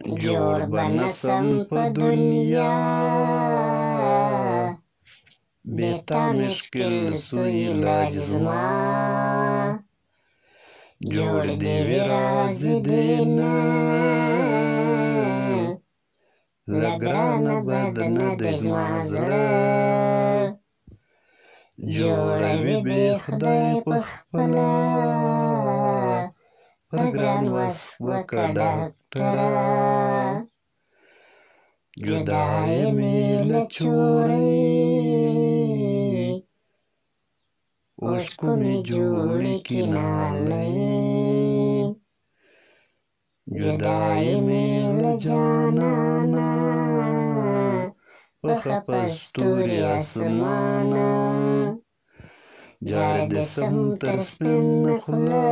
جوړ به نسم په دنیا بېتا مشکل سوی علاج زما جوړ دې وي راز دینا له ګرانه بد نه دی زما زړه جوړوي بې خدای پخپله پر ګران وس وکړه ډاکټره جدای مې له چورۍ اوښکو مې جوړې کنالۍ جدای مې له جانانه پخه په ستوري اسمانه جار دې سم تر سپین خوله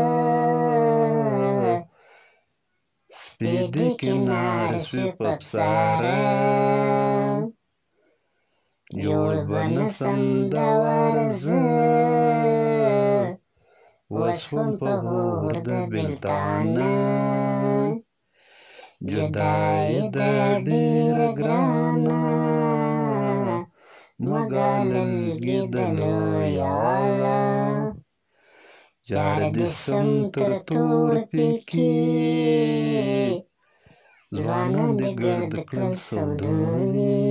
سپېدې کنار شوې په پساره جوړ به نسم د ورځه وشوم په اور د بېلتانه جدایي ده ډېره ګرانه مګاله لګېدلو یاله جار دې سم تر تور پیکي ځوانان دې ګرد کړل سوداوي